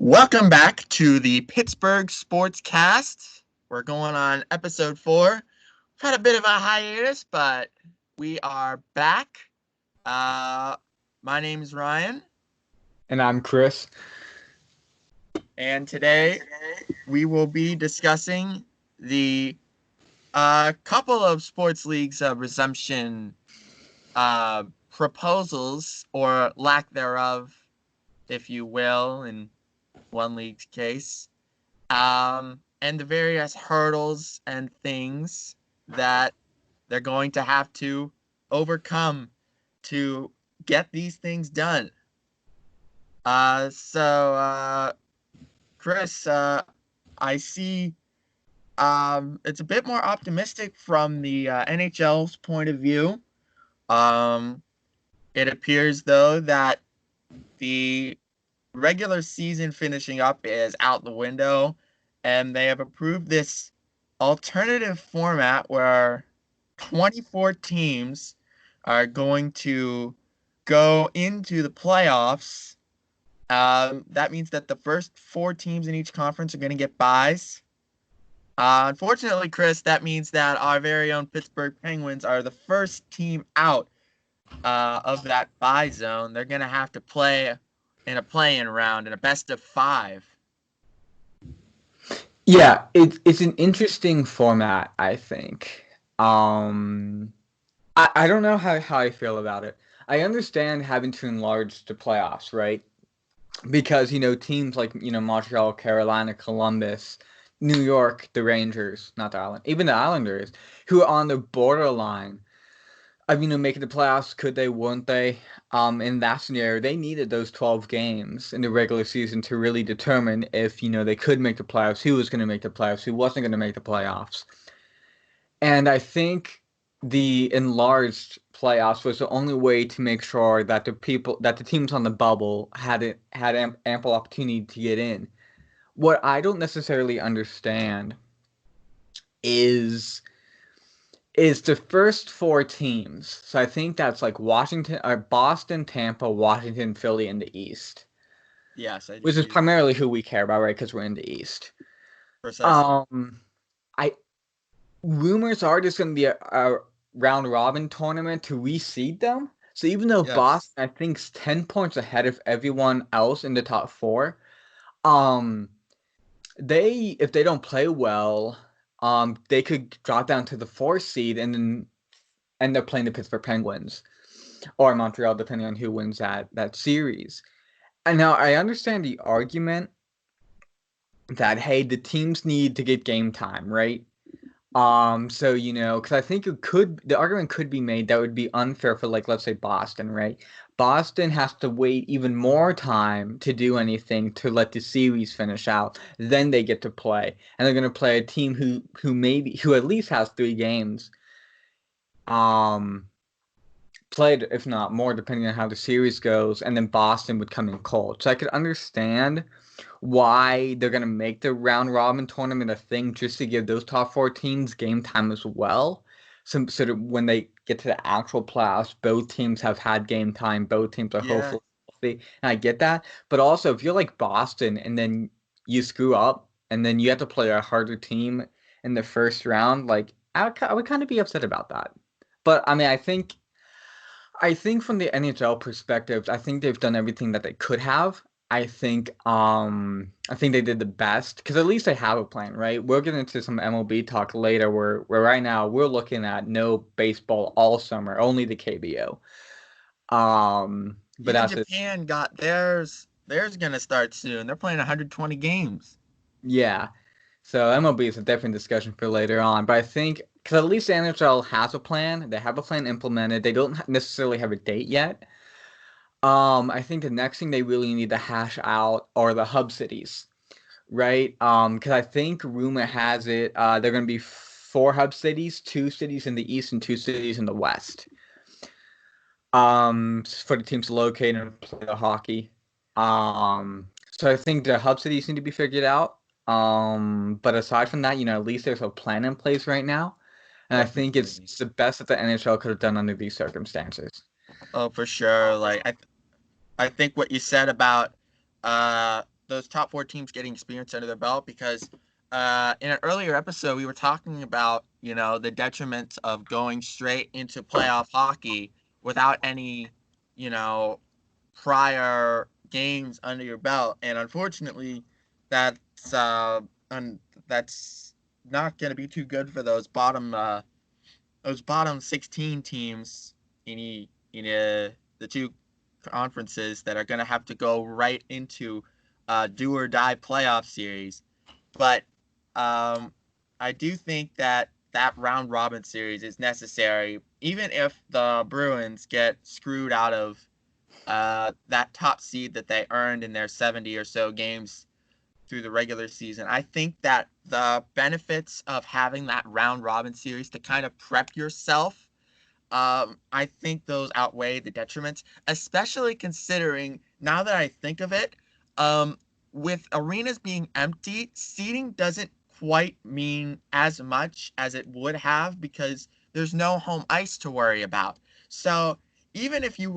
Welcome back to the Pittsburgh Sportscast. We're going on episode 4. We've had a bit of a hiatus, but we are back. My name is Ryan. And I'm Chris. And today we will be discussing the couple of sports leagues resumption proposals, or lack thereof, if you will, in one league's case, and the various hurdles and things that they're going to have to overcome to get these things done. Chris, I see it's a bit more optimistic from the NHL's point of view. It appears, though, that the regular season finishing up is out the window, and they have approved this alternative format where 24 teams are going to go into the playoffs. That means that the first 4 teams in each conference are going to get byes. Unfortunately, Chris, that means that our very own Pittsburgh Penguins are the first team out of that bye zone. They're going to have to play in a play-in round in a best of 5. Yeah, it's an interesting format, I think. I don't know how I feel about it. I understand having to enlarge the playoffs, right? Because, teams like, Montreal, Carolina, Columbus, New York, the Rangers, not the Islanders, even the Islanders, who are on the borderline of, making the playoffs. Could they, wouldn't they? In that scenario, they needed those 12 games in the regular season to really determine if, they could make the playoffs, who was going to make the playoffs, who wasn't going to make the playoffs. And I think the enlarged playoffs was the only way to make sure that the teams on the bubble had ample opportunity to get in. What I don't necessarily understand is the first 4 teams. So I think that's like Boston, Tampa, Washington, Philly in the East. Yes, which is primarily who we care about, right? Because we're in the East. Precisely. Rumors are there's going to be a round robin tournament to reseed them. So even though Boston, I think, is 10 points ahead of everyone else in the top 4, if they don't play well, they could drop down to the 4th seed and then end up playing the Pittsburgh Penguins or Montreal, depending on who wins that series. And now I understand the argument that, hey, the teams need to get game time, right? So, because I think the argument could be made that would be unfair for, like, let's say Boston, right? Boston has to wait even more time to do anything to let the series finish out. Then they get to play. And they're going to play a team who at least has 3 games played, if not more, depending on how the series goes. And then Boston would come in cold. So I could understand why they're going to make the round robin tournament a thing, just to give those top 4 teams game time as well. So that when they get to the actual playoffs, both teams have had game time. Both teams are hopefully healthy. And I get that. But also, if you're like Boston and then you screw up and then you have to play a harder team in the first round, like, I would kind of be upset about that. But, I mean, I think from the NHL perspective, I think they've done everything that they could have. I think they did the best, because at least they have a plan, right? We'll get into some MLB talk later, where right now we're looking at no baseball all summer, only the KBO. But even Japan got theirs. Theirs gonna start soon. They're playing 120 games. Yeah, so MLB is a different discussion for later on. But I think, because at least the NHL has a plan, they have a plan implemented. They don't necessarily have a date yet. I think the next thing they really need to hash out are the hub cities, right? Because I think rumor has it they're going to be 4 hub cities, 2 cities in the East and 2 cities in the West. For the teams to locate and play the hockey. So I think the hub cities need to be figured out. But aside from that, at least there's a plan in place right now, and I think it's the best that the NHL could have done under these circumstances. Oh, for sure. Like I think what you said about those top four teams getting experience under their belt because in an earlier episode we were talking about the detriments of going straight into playoff hockey without any you know prior games under your belt, and unfortunately that's that's not going to be too good for those bottom 16 teams in the two conferences that are going to have to go right into do or die playoff series. But um, I do think that that round robin series is necessary, even if the Bruins get screwed out of that top seed that they earned in their 70 or so games through the regular season. I think that the benefits of having that round robin series to kind of prep yourself, I think those outweigh the detriments, especially considering now that I think of it, um, with arenas being empty, seating doesn't quite mean as much as it would have because there's no home ice to worry about. So even if you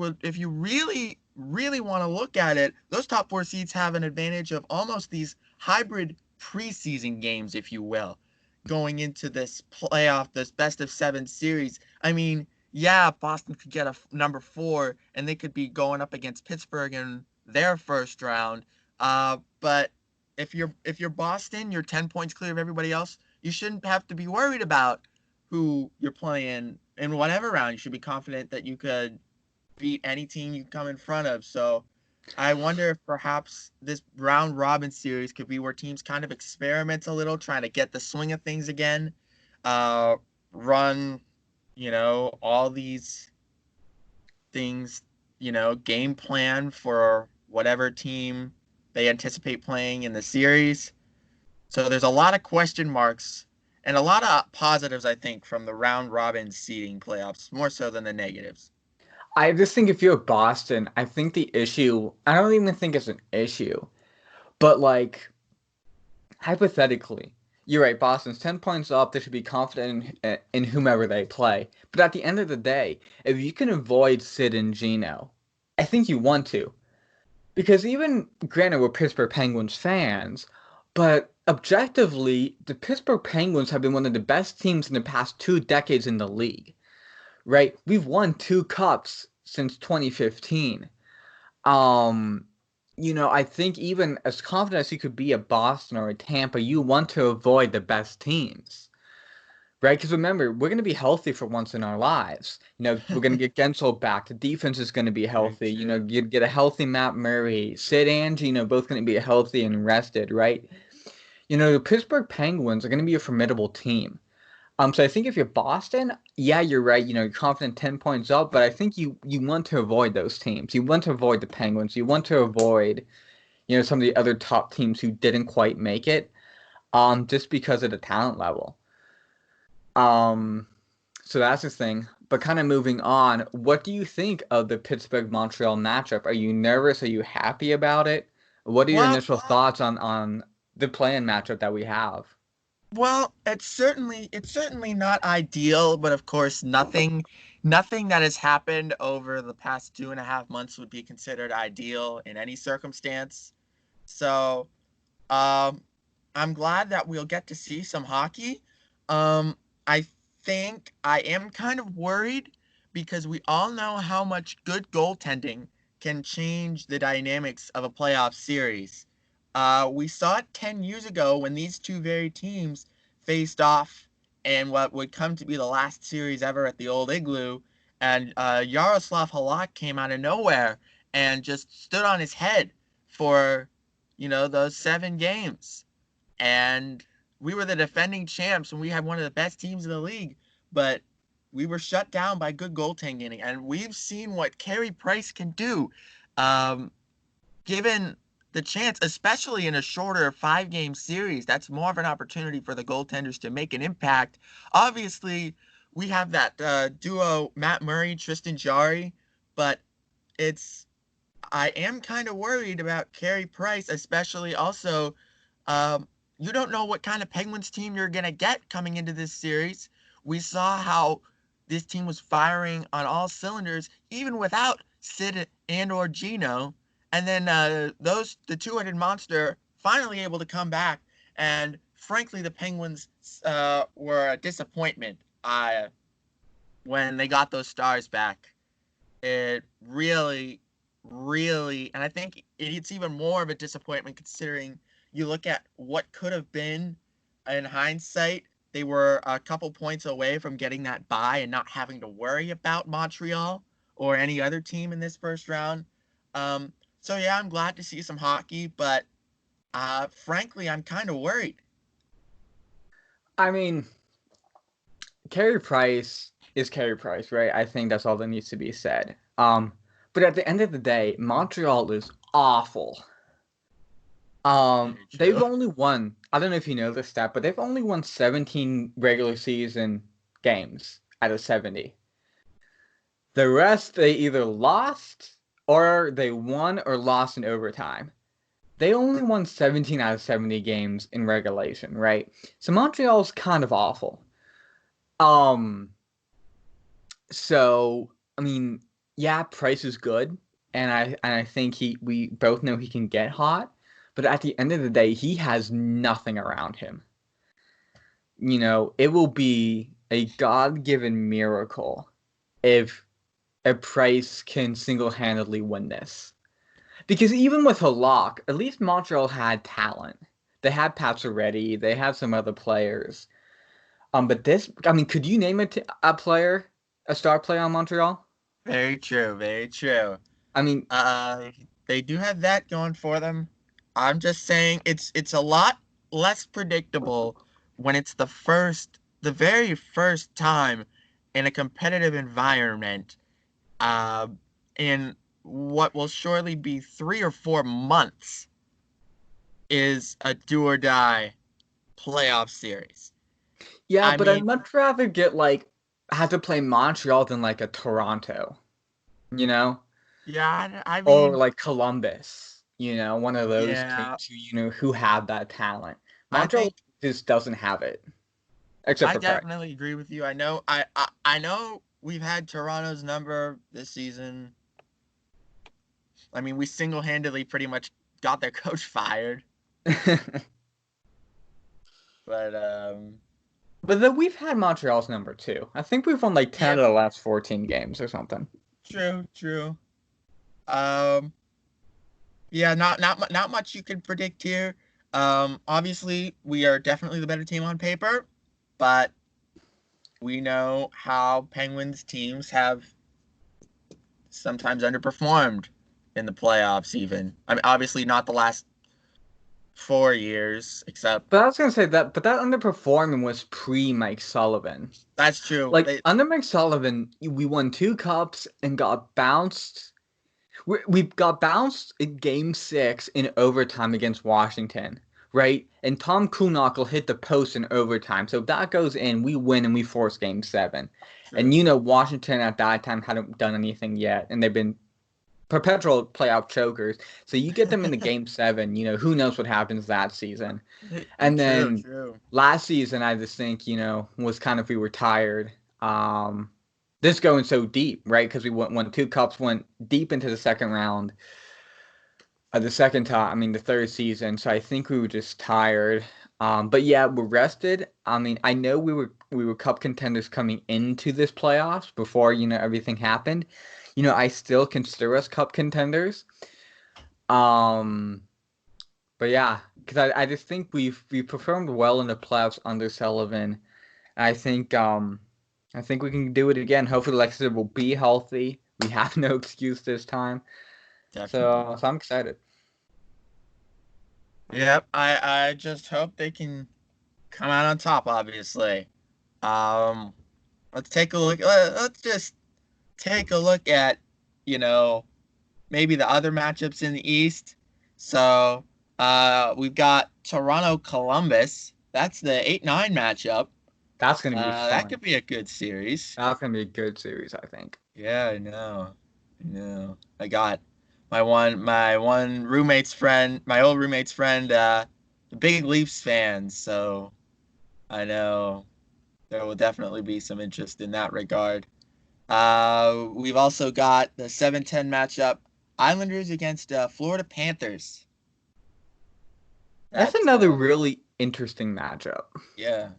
really, really want to look at it, those top four seeds have an advantage of almost these hybrid preseason games, if you will, going into this playoff, this best of seven series. I mean, yeah, Boston could get a number four, and they could be going up against Pittsburgh in their first round. But if you're Boston, you're 10 points clear of everybody else. You shouldn't have to be worried about who you're playing in whatever round. You should be confident that you could beat any team you come in front of. So I wonder if perhaps this round robin series could be where teams kind of experiment a little, trying to get the swing of things again. Uh, run, all these things, game plan for whatever team they anticipate playing in the series. So there's a lot of question marks and a lot of positives, I think, from the round robin seeding playoffs, more so than the negatives. I just think if you're Boston, I think the issue, I don't even think it's an issue, but like hypothetically, you're right, Boston's 10 points up, they should be confident in whomever they play. But at the end of the day, if you can avoid Sid and Gino, I think you want to. Because even, granted, we're Pittsburgh Penguins fans, but objectively, the Pittsburgh Penguins have been one of the best teams in the past 2 decades in the league, right? We've won 2 cups since 2015. Um, I think even as confident as you could be at Boston or at Tampa, you want to avoid the best teams, right? Because remember, we're going to be healthy for once in our lives. We're going to get Gensel back. The defense is going to be Very healthy. true. You'd get a healthy Matt Murray. Sid and Gino both going to be healthy and rested, right? The Pittsburgh Penguins are going to be a formidable team. So I think if you're Boston, yeah, you're right. You're confident 10 points up, but I think you want to avoid those teams. You want to avoid the Penguins. You want to avoid, some of the other top teams who didn't quite make it, just because of the talent level. Um, so that's the thing. But kind of moving on, what do you think of the Pittsburgh Montreal matchup? Are you nervous? Are you happy about it? What are your Well, initial thoughts on the play-in matchup that we have? well, it's certainly not ideal, but of course, nothing that has happened over the past 2.5 months would be considered ideal in any circumstance. So, um, I'm glad that we'll get to see some hockey. I think I am kind of worried because we all know how much good goaltending can change the dynamics of a playoff series. We saw it 10 years ago when these two very teams faced off in what would come to be the last series ever at the old Igloo. And Yaroslav Halak came out of nowhere and just stood on his head for, those 7 games. And we were the defending champs and we had one of the best teams in the league, but we were shut down by good goaltending. And we've seen what Carey Price can do. Um, Given the chance, especially in a shorter 5 game series, that's more of an opportunity for the goaltenders to make an impact. Obviously, we have that duo, Matt Murray, Tristan Jarry, but it's I am kind of worried about Carey Price, especially also. Um, you don't know what kind of Penguins team you're gonna get coming into this series. We saw how this team was firing on all cylinders, even without Sid and or Gino. And then the two-headed monster finally able to come back. And frankly, the Penguins were a disappointment when they got those Stars back. It really, really, and I think it's even more of a disappointment considering you look at what could have been in hindsight. They were a couple points away from getting that bye and not having to worry about Montreal or any other team in this first round. Um, so yeah, I'm glad to see some hockey, but frankly, I'm kind of worried. I mean, Carey Price is Carey Price, right? I think that's all that needs to be said. But at the end of the day, Montreal is awful. Very They've true. only won, I don't know if you know this stat, but they've only won 17 regular season games out of 70. The rest they either lost or they won or lost in overtime. They only won 17 out of 70 games in regulation, right? So Montreal's kind of awful. Um, so I mean, yeah, Price is good, and I think we both know he can get hot, but at the end of the day, he has nothing around him. It will be a God-given miracle if a Price can single-handedly win this. Because even with Halak, at least Montreal had talent. They had Pacioretty, they had some other players. But this, I mean, could you name a player, a star player on Montreal? Very true. Very true. I mean, Uh, they do have that going for them. I'm just saying it's a lot less predictable when it's the very first time in a competitive environment, uh, in what will surely be 3 or 4 months is a do or die playoff series. yeah, I but I'd mean, much rather get have to play Montreal than like a Toronto, you know, yeah, I or mean, like Columbus, one of those yeah, teams who have that talent. I Montreal think just doesn't have it, except I for Price. definitely agree with you. I know we've had Toronto's number this season. I mean, we single-handedly pretty much got their coach fired. But But then we've had Montreal's number too. I think we've won like 10 yeah, of the last 14 games or something. true, true. Um, yeah, not much you can predict here. Obviously, we are definitely the better team on paper, but we know how Penguins teams have sometimes underperformed in the playoffs. Even I mean, obviously not the last 4 years, except But I was gonna say that underperforming was pre Mike Sullivan. that's true. Like under Mike Sullivan, we won 2 cups and got bounced. We got bounced in Game 6 in overtime against Washington, right? And Tom Kuhnhackl hit the post in overtime, so if that goes in, we win and we force Game 7. And True. Washington at that time hadn't done anything yet, and they've been perpetual playoff chokers. So you get them in the Game 7, who knows what happens that season. And True, then true. last season, I just think, was kind of we were tired. This going so deep, right? Because we won 2 cups, went deep into the second round. The second time, I mean, the third season. So I think we were just tired. But yeah, we're rested. I mean, I know we were cup contenders coming into this playoffs before everything happened. I still consider us cup contenders. Um, but yeah, because I just think we performed well in the playoffs under Sullivan. I think we can do it again. Hopefully, like I said, we'll be healthy. We have no excuse this time. Definitely. So I'm excited. Yep. I just hope they can come out on top, obviously. Um, let's take a look. Let's just take a look at, you know, maybe the other matchups in the East. So, we've got Toronto Columbus. That's the 8-9 matchup. That's gonna be That fun. could be a good series. That's gonna be a good series, I think. Yeah, I know. I know. I got my one roommate's friend, my old roommate's friend, a big Leafs fan, so I know there will definitely be some interest in that regard. We've also got the 7-10 matchup Islanders against Florida Panthers. That's That's another really interesting matchup. yeah.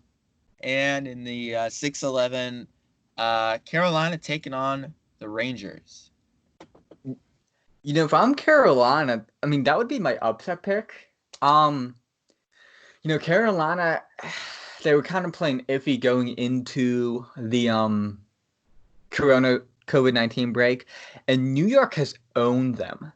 And in the 6-11, Carolina taking on the Rangers. If I'm Carolina, I mean that would be my upset pick. Um, Carolina, they were kind of playing iffy going into the Corona COVID-19 break, and New York has owned them.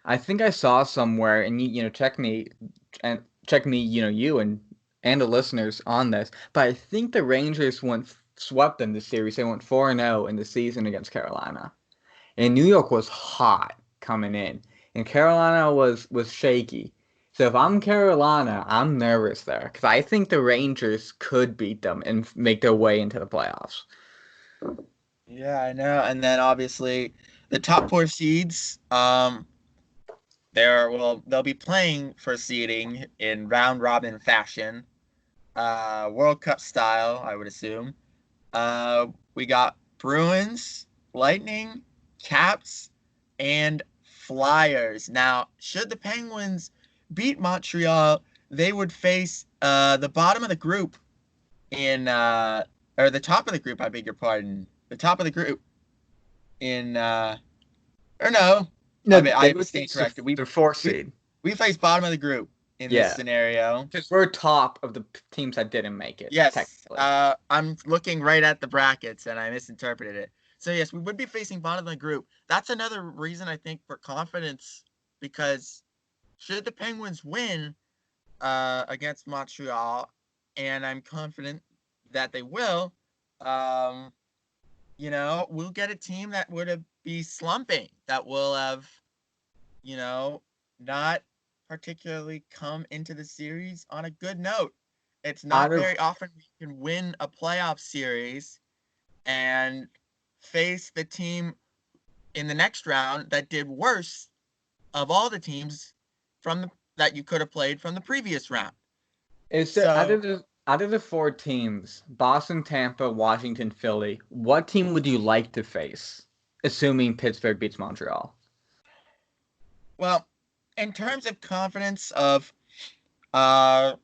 I think I saw somewhere, and check me you and the listeners on this, but I think the Rangers went swept in the series. They went 4-0 in the season against Carolina, and New York was hot coming in, and Carolina was shaky. So if I'm Carolina, I'm nervous there because I think the Rangers could beat them and make their way into the playoffs. Yeah, I know. And then obviously the top four seeds, they'll be playing for seeding in round robin fashion, World Cup style, I would assume. We got Bruins, Lightning, Caps, and Flyers. Now, should the Penguins beat Montreal, they would face the bottom of the group in or the top of the group, I beg your pardon. The top of the group in or no, No, I they would stand face the, corrected. the fourth We seed. we face bottom of the group in this Yeah, scenario. because we're top of the teams that didn't make it, Yes, technically. I'm looking right at the brackets and I misinterpreted it. So yes, we would be facing bottom of the group. That's another reason I think for confidence because should the Penguins win against Montreal, and I'm confident that they will, um, we'll get a team that would have be slumping, that will have, you know, not particularly come into the series on a good note. It's Out not of very often we can win a playoff series and face the team in the next round that did worse of all the teams that you could have played from the previous round. is the So, out of the four teams, Boston, Tampa, Washington, Philly, what team would you like to face, assuming Pittsburgh beats Montreal? well, in terms of confidence of uh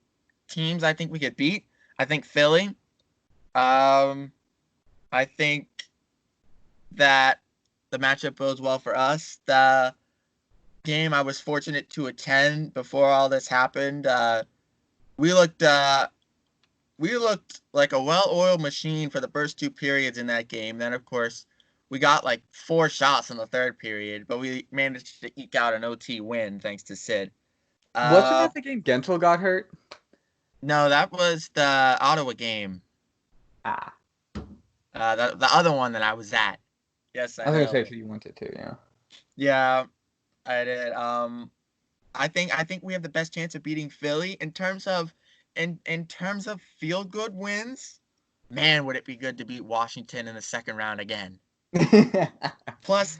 teams I think we could beat, I think Philly. Um I think that the matchup bodes well for us. The game I was fortunate to attend before all this happened, we looked uh we looked like a well-oiled machine for the first two periods in that game. Then of course we got like four shots in the third period, but we managed to eke out an OT win thanks to Sid. Wasn't Uh that the game Gensel got hurt? no, that was the Ottawa game. Ah, The other one that I was at. Yes, I I was gonna say know. if you wanted to, yeah. Yeah, I did. I think we have the best chance of beating Philly in terms of feel good wins. Man, would it be good to beat Washington in the second round again. Plus,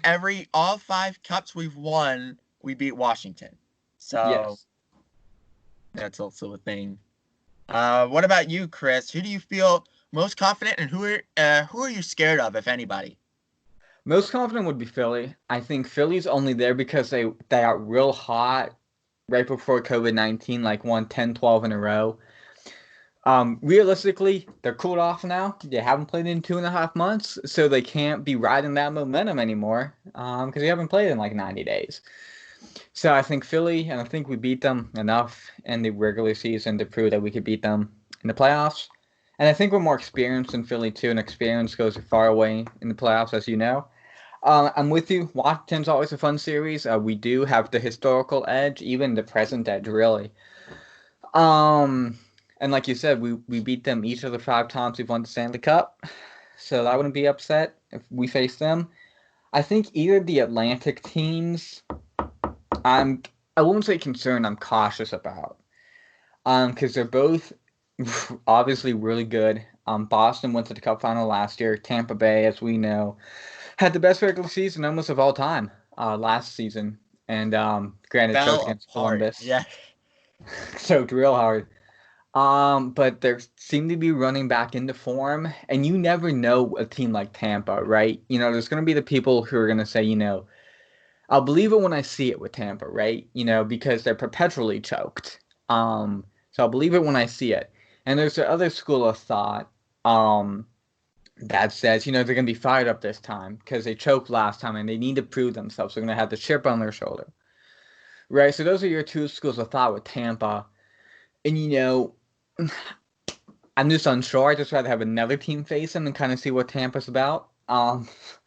all five cups we've won, we beat Washington. So Yes. that's also a thing. What about you, Chris? Who do you feel most confident, and who are you scared of, if anybody? Most confident would be Philly. I think Philly's only there because they got real hot right before COVID-19, like won 10, 12 in a row. Realistically, they're cooled off now. They haven't played in 2.5 months, so they can't be riding that momentum anymore. Because they haven't played in like 90 days. So I think Philly, and I think we beat them enough in the regular season to prove that we could beat them in the playoffs. And I think we're more experienced than Philly too, and experience goes far away in the playoffs, as you know. I'm with you. Washington's always a fun series. We do have the historical edge, even the present edge, really. Um, and like you said, we beat them each of the 5 times we've won the Stanley Cup, so I wouldn't be upset if we face them. I think either the Atlantic teams, I'm I won't say concerned. I'm cautious about, because they're both obviously really good. Boston went to the Cup final last year. Tampa Bay, as we know, had the best regular season almost of all time last season, and granted choked Fell against apart. Columbus, Yeah. choked real hard. But they seem to be running back into form, and you never know a team like Tampa, right? There's going to be the people who are going to say, I'll believe it when I see it with Tampa, right? Because they're perpetually choked. So I'll believe it when I see it. And there's the other school of thought, that says, they're going to be fired up this time because they choked last time and they need to prove themselves. They're going to have the chip on their shoulder, right? So those are your two schools of thought with Tampa. And, I'm just unsure. I just rather have another team face them and kind of see what Tampa's about.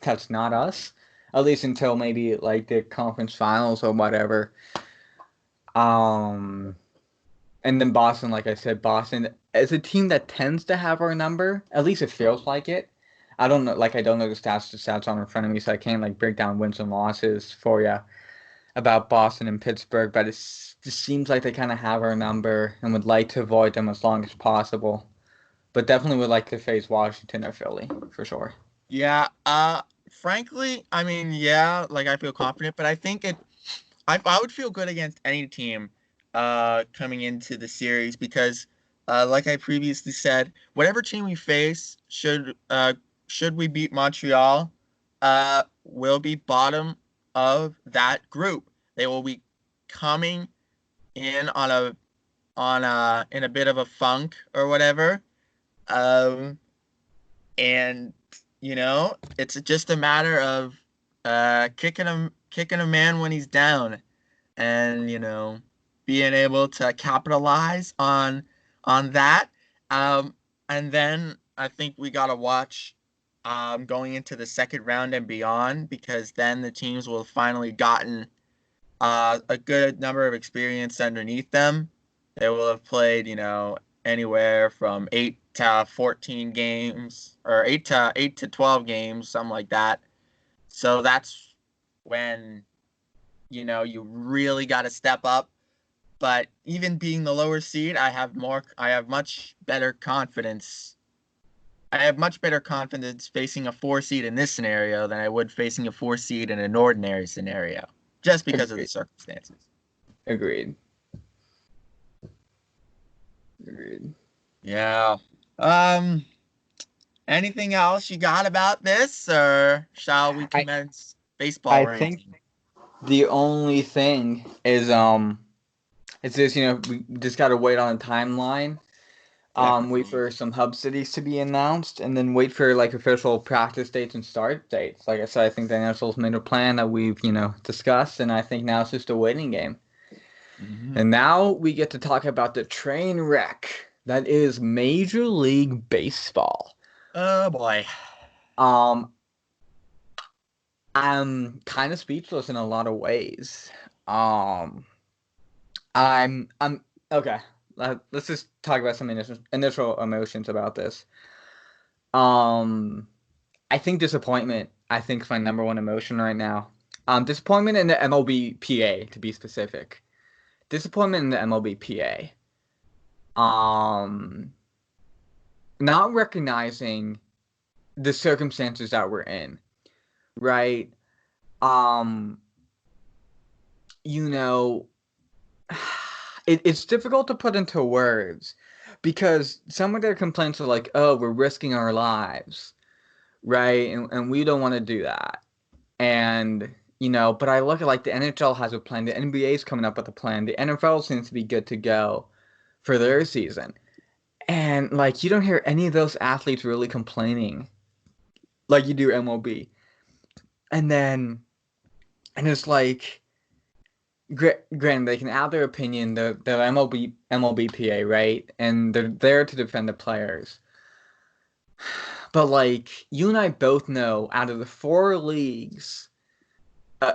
That's not us, at least until maybe like the conference finals or whatever. Um, and then Boston, like I said, Boston is a team that tends to have our number. At least it feels like it. I don't know, I don't know the stats on in front of me, so I can't like break down wins and losses for you about Boston and Pittsburgh. But it just seems like they kind of have our number and would like to avoid them as long as possible. But definitely would like to face Washington or Philly for sure. Yeah, frankly, I mean, yeah, like I feel confident, but I think I would feel good against any team coming into the series because like I previously said, whatever team we face should we beat Montreal, will be bottom of that group. They will be coming in in a bit of a funk or whatever. Um and it's just a matter of kicking a man when he's down, and being able to capitalize on that. um and then I think we got to watch going into the second round and beyond, because then the teams will have finally gotten a good number of experience underneath them. They will have played, anywhere from 8 to 14 games, or 8 to 12 games, something like that. So that's when, you really got to step up. But even being the lower seed, I have much better confidence. I have much better confidence facing a 4 seed in this scenario than I would facing a 4 seed in an ordinary scenario, just because of the Agreed. circumstances. Agreed. Agreed. Yeah. Um, Anything else you got about this, or shall we I commence baseball I think ranking? the only thing is it's this, we just gotta wait on a timeline. Wait Definitely. for some hub cities to be announced, and then wait for like official practice dates and start dates. Like I said, I think the NFL's made a plan that we've discussed, and I think now it's just a waiting game. Hmm. And now we get to talk about the train wreck that is Major League Baseball. Oh boy. Um, I'm kind of speechless in a lot of ways. Um, I'm okay. Let's just talk about some initial emotions about this. Um, I think disappointment. I think is my number one emotion right now. Disappointment in the MLBPA to be specific. Disappointment in the MLBPA. Um, Not recognizing the circumstances that we're in, right? Um, you know, it's difficult to put into words because some of their complaints are like, "Oh, we're risking our lives," right? And we don't want to do that. And but I look at like the NHL has a plan, the NBA's coming up with a plan, the NFL seems to be good to go for their season, and like you don't hear any of those athletes really complaining like you do MLB. And then and it's like granted, they can add their opinion, the MLBPA, right? And they're there to defend the players. But like you and I both know, out of the four leagues uh,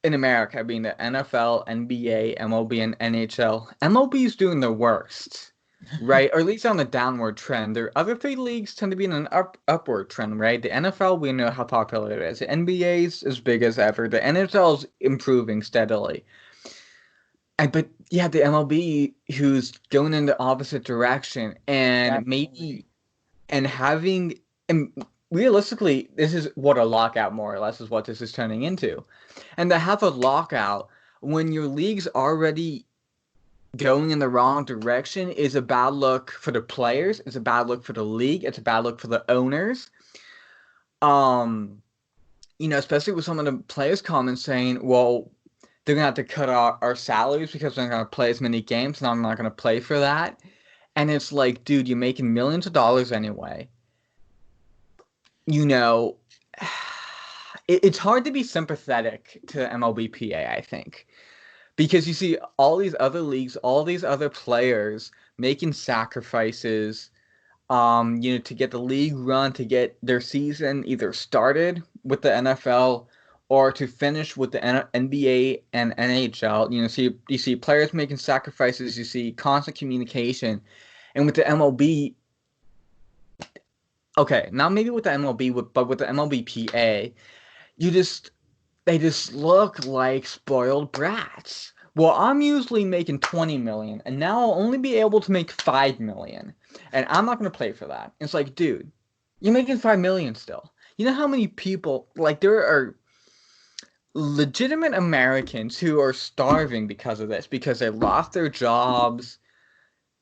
in America, being the NFL, NBA, MLB, and NHL, MLB is doing the worst, right? Or at least on a downward trend. Their other three leagues tend to be in an upward trend, right? The NFL, we know how popular it is. The NBA is as big as ever. The NHL is improving steadily. But yeah, the MLB who's going in the opposite direction and Definitely. maybe and having and realistically, this is what a lockout more or less is what this is turning into. And to have a lockout when your league's already going in the wrong direction is a bad look for the players, it's a bad look for the league, it's a bad look for the owners. Um especially with some of the players' comments saying, well, they're gonna have to cut our salaries because they're not gonna play as many games, and I'm not gonna play for that. And it's like, dude, you're making millions of dollars anyway. You know, it's hard to be sympathetic to MLBPA, I think, because you see all these other leagues, all these other players making sacrifices, to get the league run, to get their season either started with the NFL or to finish with the NBA and NHL. You see players making sacrifices, you see constant communication, and with the MLB, okay, not maybe with the MLB, but with the MLBPA, you just they just look like spoiled brats. Well, I'm usually making 20 million, and now I'll only be able to make 5 million, and I'm not going to play for that. It's like, dude, you're making 5 million still. You know how many people, like, there are legitimate Americans who are starving because of this, because they lost their jobs,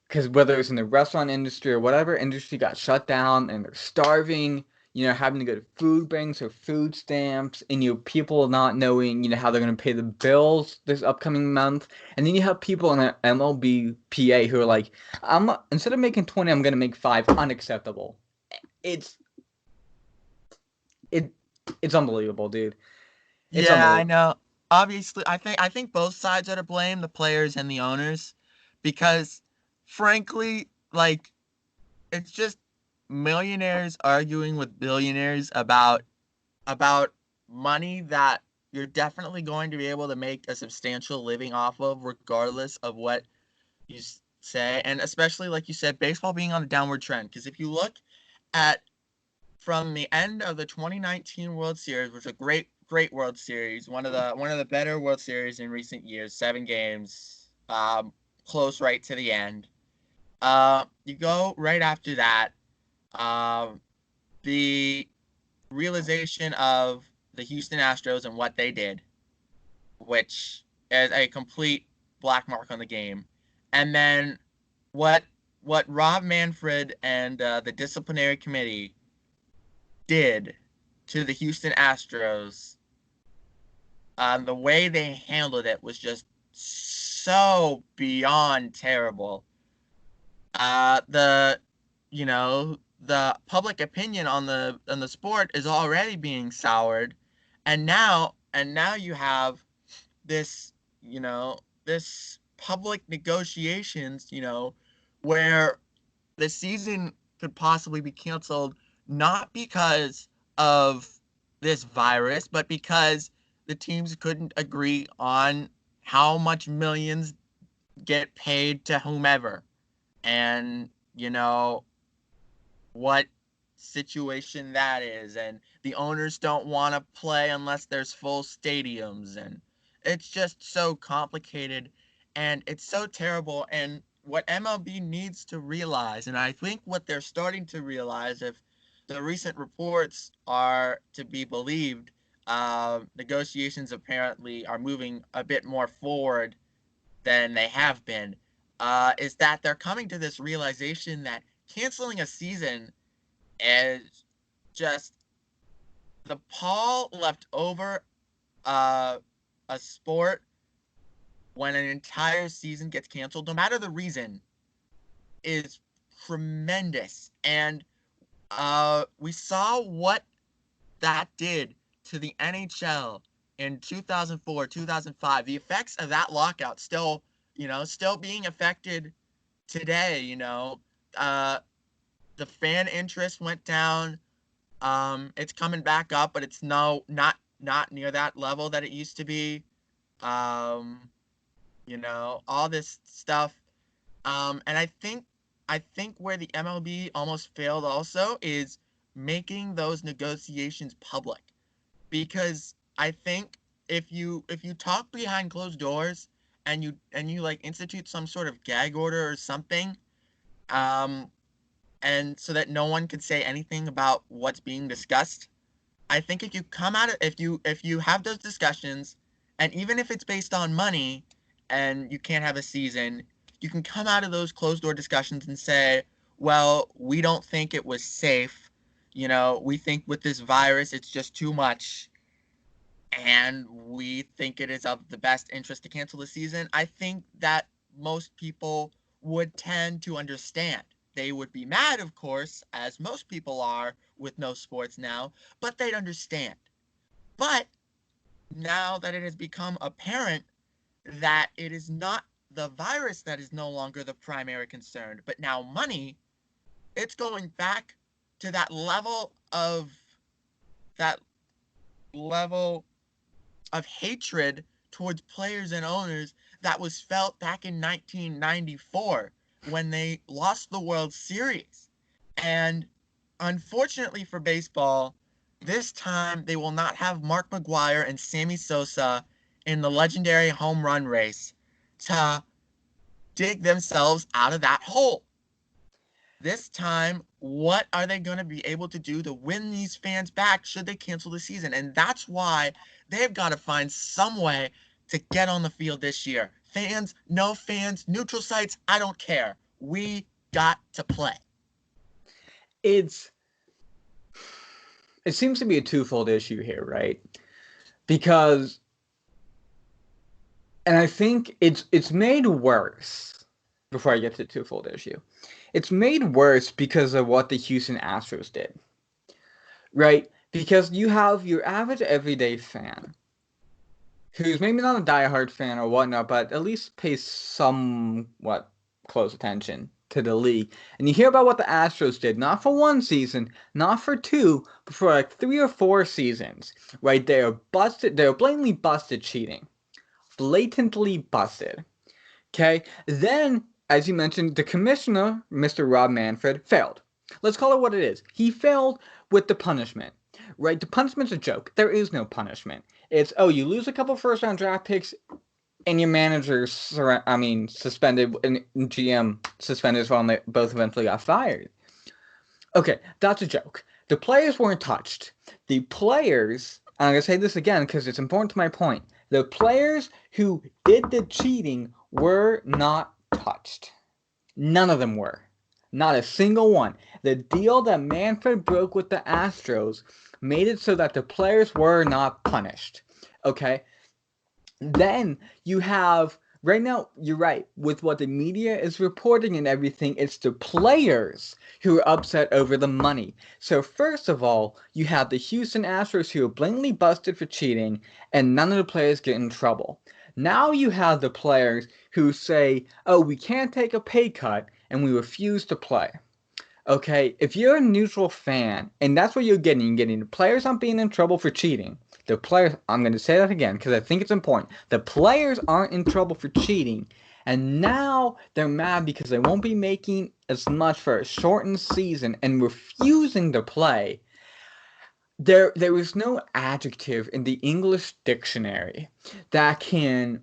because whether it's in the restaurant industry or whatever industry got shut down and they're starving, having to go to food banks or food stamps, and people not knowing, how they're going to pay the bills this upcoming month. And then you have people in an MLBPA who are like, instead of making 20, I'm going to make 5. Unacceptable. It's it it's unbelievable, dude. It's Yeah, I unbelievable. know. Obviously, I think both sides are to blame, the players and the owners, because frankly, like it's just millionaires arguing with billionaires about money that you're definitely going to be able to make a substantial living off of regardless of what you say, and especially like you said, baseball being on a downward trend, because if you look at from the end of the 2019 World Series, which was a great World Series, one of the better World Series in recent years, 7 games, close right to the end. You go right after that, um, the realization of the Houston Astros and what they did, which is a complete black mark on the game, and then what what Rob Manfred and the disciplinary committee did to the Houston Astros, the way they handled it was just so beyond terrible. The the public opinion on the sport is already being soured, and now you have this this public negotiations, where the season could possibly be canceled, not because of this virus, but because the teams couldn't agree on how much millions get paid to whomever. And, what situation that is. And the owners don't want to play unless there's full stadiums. And it's just so complicated and it's so terrible. And what MLB needs to realize, and I think what they're starting to realize, if the recent reports are to be believed, negotiations apparently are moving a bit more forward than they have been, is that they're coming to this realization that canceling a season is just the pall left over uh, a sport when an entire season gets canceled, no matter the reason, is tremendous. And we saw what that did to the NHL in 2004, 2005. The effects of that lockout still being affected today. Uh, the fan interest went down. It's coming back up, but it's not near that level that it used to be. Um, all this stuff. And I think where the MLB almost failed also is making those negotiations public, because I think if you talk behind closed doors and you like institute some sort of gag order or something, um, and so that no one could say anything about what's being discussed. I think if you come out of if you have those discussions, and even if it's based on money and you can't have a season, you can come out of those closed door discussions and say, well, we don't think it was safe. We think with this virus it's just too much. and we think it is of the best interest to cancel the season, I think that most people would tend to understand. They would be mad, of course, as most people are with no sports now, but they'd understand. But now that it has become apparent that it is not the virus that is no longer the primary concern, but now money, it's going back to that level of hatred towards players and owners that was felt back in 1994 when they lost the World Series. And unfortunately for baseball, this time they will not have Mark McGwire and Sammy Sosa in the legendary home run race to dig themselves out of that hole. This time, what are they going to be able to do to win these fans back should they cancel the season? And that's why they've got to find some way to get on the field this year. Fans, no fans, neutral sites, I don't care. We got to play. It seems to be a twofold issue here, right? Because, and I think it's made worse. Before I get to the twofold issue, it's made worse because of what the Houston Astros did, right? Because you have your average everyday fan who's maybe not a diehard fan or whatnot, but at least pays somewhat close attention to the league. And you hear about what the Astros did, not for one season, not for two, but for like 3 or 4 seasons, right? They are busted, they're blatantly busted cheating. Blatantly busted. Okay? Then, as you mentioned, the commissioner, Mr. Rob Manfred, failed. Let's call it what it is. He failed with the punishment. Right? The punishment's a joke. There is no punishment. It's, oh, you lose a couple first-round draft picks, and your manager's, suspended, and GM suspended as well, and they both eventually got fired. Okay, that's a joke. The players weren't touched. The players, and I'm going to say this again because it's important to my point, the players who did the cheating were not touched. None of them were. Not a single one. The deal that Manfred broke with the Astros made it so that the players were not punished. Okay? Then you have, right now, you're right, with what the media is reporting and everything, it's the players who are upset over the money. So first of all, you have the Houston Astros who are blatantly busted for cheating, and none of the players get in trouble. Now you have the players who say, oh, we can't take a pay cut, and we refuse to play. Okay, if you're a neutral fan, and that's what you're getting the players aren't being in trouble for cheating. The players, I'm going to say that again because I think it's important. The players aren't in trouble for cheating, and now they're mad because they won't be making as much for a shortened season and refusing to play. There is no adjective in the English dictionary that can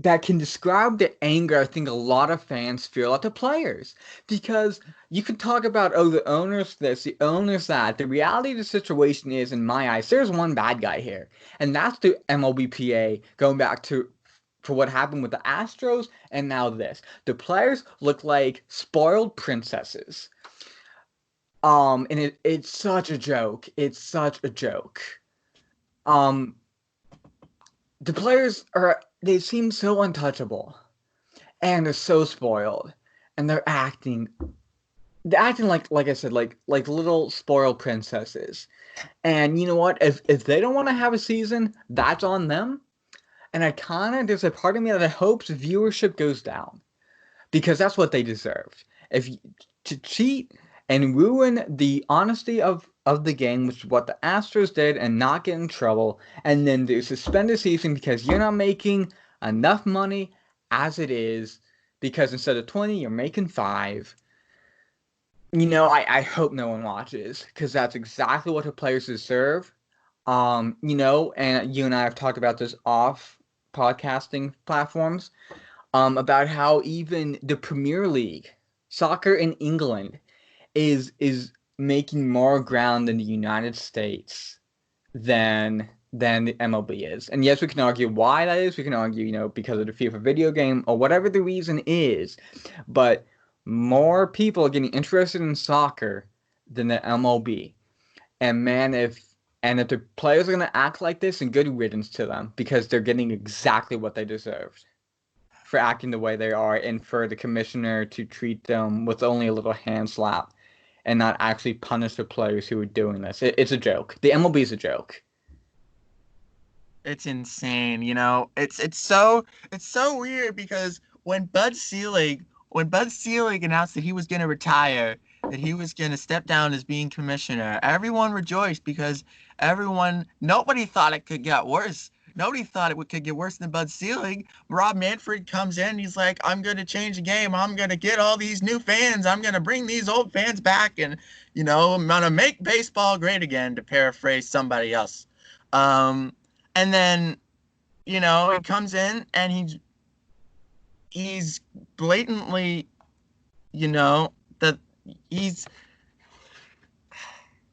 describe the anger I think a lot of fans feel at the players. Because you can talk about, oh, the owners this, the owners that. The reality of the situation is, in my eyes, there's one bad guy here. And that's the MLBPA, going back to for what happened with the Astros and now this. The players look like spoiled princesses. And it's such a joke. It's such a joke. Um, the players they seem so untouchable, and they're so spoiled, and they're acting like I said, like little spoiled princesses. And you know what? If they don't want to have a season, that's on them. And there's a part of me that hopes viewership goes down, because that's what they deserve. To cheat and ruin the honesty of the game, which is what the Astros did, and not get in trouble, and then to suspend the season because you're not making enough money as it is, because instead of 20, you're making 5. I hope no one watches, because that's exactly what the players deserve. And you and I have talked about this off podcasting platforms, about how even the Premier League, soccer in England, is making more ground in the United States than the MLB is. And yes, we can argue why that is. We can argue, because of the FIFA video game or whatever the reason is. But more people are getting interested in soccer than the MLB. And man, And if the players are going to act like this, then good riddance to them, because they're getting exactly what they deserved for acting the way they are, and for the commissioner to treat them with only a little hand slap and not actually punish the players who are doing this. It's a joke. The MLB is a joke. It's insane, it's so weird because when Bud Selig announced that he was going to retire, that he was going to step down as being commissioner, everyone rejoiced because nobody thought it could get worse. Nobody thought could get worse than Bud Selig. Rob Manfred comes in, he's like, I'm going to change the game. I'm going to get all these new fans. I'm going to bring these old fans back, and I'm going to make baseball great again, to paraphrase somebody else. Um, and then, he comes in and he's blatantly, that he's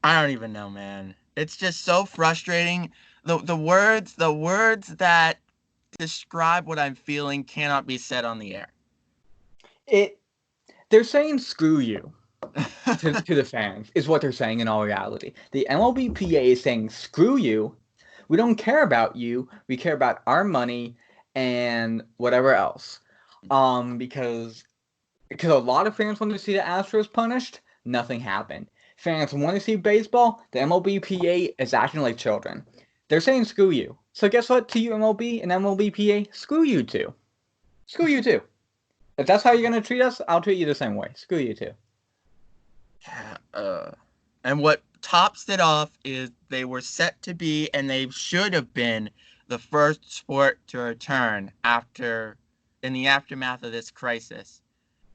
I don't even know, man. It's just so frustrating. The words that describe what I'm feeling cannot be said on the air. It They're saying screw you to the fans, is what they're saying in all reality. The MLBPA is saying screw you. We don't care about you. We care about our money and whatever else. Because a lot of fans want to see the Astros punished. Nothing happened. Fans want to see baseball. The MLBPA is acting like children. They're saying screw you. So guess what? To you MLB and MLBPA, screw you too. Screw you too. If that's how you're gonna treat us, I'll treat you the same way. Screw you too. Yeah, and what tops it off is they were set to be, and they should have been, the first sport to return in the aftermath of this crisis.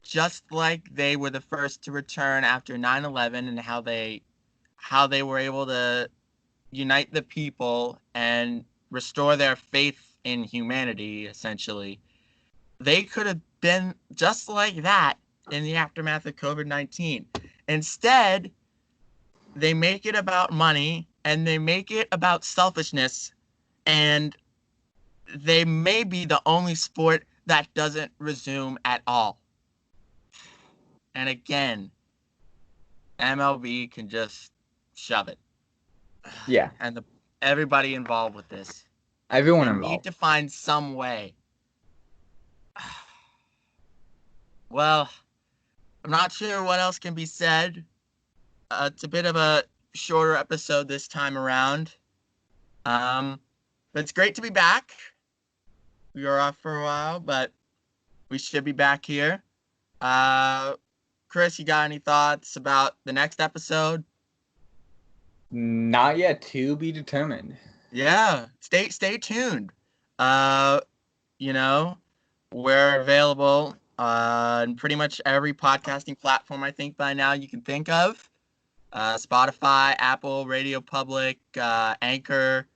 Just like they were the first to return after 9/11, and how they were able to unite the people and restore their faith in humanity, essentially. They could have been just like that in the aftermath of COVID-19. Instead, they make it about money, and they make it about selfishness, and they may be the only sport that doesn't resume at all. And again, MLB can just shove it. Yeah, And everybody involved with this, everyone they need involved. to find some way. Well, I'm not sure what else can be said. It's a bit of a shorter episode this time around. But it's great to be back. We were off for a while, but we should be back here. Uh, Chris, you got any thoughts about the next episode? Not yet, to be determined. Yeah, stay tuned. Uh, you know, we're available on pretty much every podcasting platform I think by now you can think of. Spotify, Apple, Radio Public, Anchor,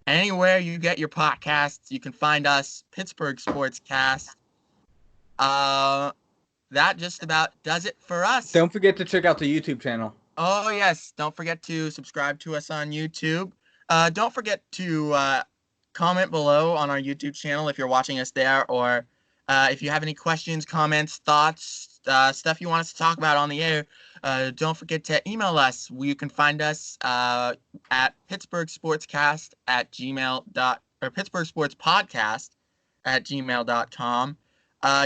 anywhere you get your podcasts, you can find us, Pittsburgh Sportscast. That just about does it for us. Don't forget to check out the YouTube channel. Oh, yes. Don't forget to subscribe to us on YouTube. Don't forget to comment below on our YouTube channel if you're watching us there, or if you have any questions, comments, thoughts, stuff you want us to talk about on the air. Don't forget to email us. You can find us at Pittsburgh Sportscast at or Pittsburgh Sports Podcast at gmail.com.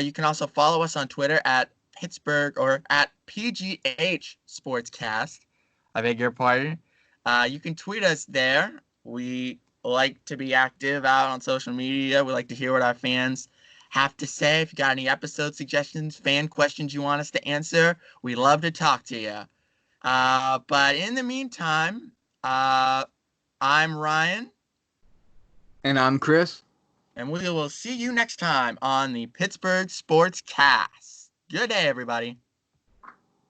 You can also follow us on Twitter at Pittsburgh or at PGH Sportscast. I beg your pardon. You can tweet us there. We like to be active out on social media. We like to hear what our fans have to say. If you got any episode suggestions, fan questions you want us to answer, we love to talk to you. But in the meantime, I'm Ryan. And I'm Chris. And we will see you next time on the Pittsburgh Sports Cast. Good day, everybody.